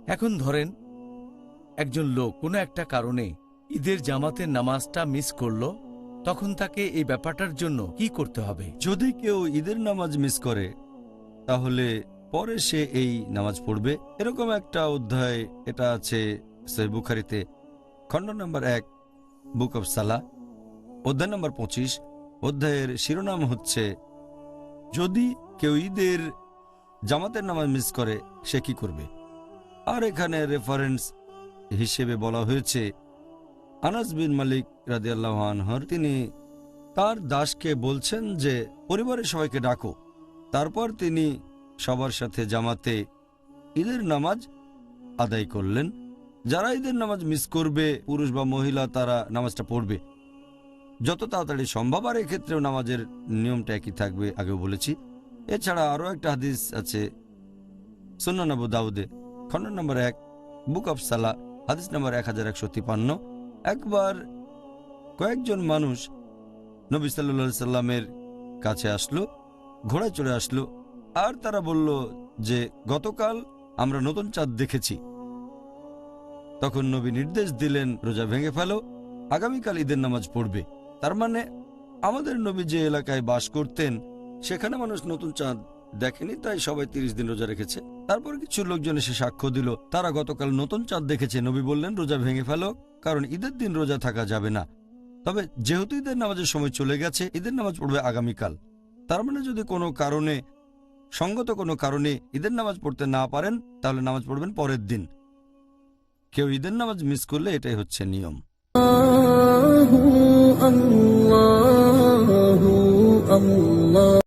এখন ধরেন একজন লোক কোনো একটা কারণে ঈদের জামাতের নামাজটা মিস করলো, তখন তাকে এই ব্যাপারটার জন্য কি করতে হবে? যদি কেউ ঈদের নামাজ মিস করে তাহলে পরে সে এই নামাজ পড়বে। এরকম একটা অধ্যায় এটা আছে সহিহ বুখারীতে, খণ্ড নম্বর 1, বুক অব সালাহ, অধ্যায় নম্বর 25। অধ্যায়ের শিরোনাম হচ্ছে যদি কেউ ঈদের জামাতের নামাজ মিস করে সে কি করবে। আর এখানে রেফারেন্স হিসেবে বলা হয়েছে আনাস বিন মালিক রাদিয়াল্লাহু আনহু, তিনি তার দাসকে বলছেন যে পরিবারের সবাইকে ডাকো। তারপর তিনি সবার সাথে জামাতে ঈদের নামাজ আদায় করলেন। যারা ঈদের নামাজ মিস করবে, পুরুষ বা মহিলা, তারা নামাজটা পড়বে যত তাড়াতাড়ি সম্ভব। আর এক্ষেত্রেও নামাজের নিয়মটা একই থাকবে, আগেও বলেছি। এছাড়া আরও একটা হাদিস আছে সুনান আবু দাউদে, খণ্ড নম্বর 1, বুক অব সালাহ, হাদিস নম্বর 1153। একবার কয়েকজন মানুষ নবী সাল্লাল্লাহু সাল্লামের কাছে আসলো, ঘোড়ায় চলে আসলো, আর তারা বলল যে গতকাল আমরা নতুন চাঁদ দেখেছি। তখন নবী নির্দেশ দিলেন রোজা ভেঙে ফেলো, আগামীকাল ঈদের নামাজ পড়বে। তার মানে আমাদের নবী যে এলাকায় বাস করতেন সেখানে মানুষ নতুন চাঁদ দেখেনি, তাই সবাই 30 দিন রোজা রেখেছে। তারপর কিছু লোকজন এসে সাক্ষ্য দিল তারা গতকাল নতুন চাঁদ দেখেছে। নবী বললেন রোজা ভেঙে ফেলো, কারণ ঈদের দিন রোজা থাকা যাবে না। তবে যেহেতু ঈদের নামাজের সময় চলে গেছে, ঈদের নামাজ পড়বে আগামীকাল। তার মানে যদি কোনো কারণে, সঙ্গত কোনো কারণে ঈদের নামাজ পড়তে না পারেন তাহলে নামাজ পড়বেন পরের দিন। কেউ ঈদের নামাজ মিস করলে এটাই হচ্ছে নিয়ম। আল্লাহু আল্লাহু আল্লাহ।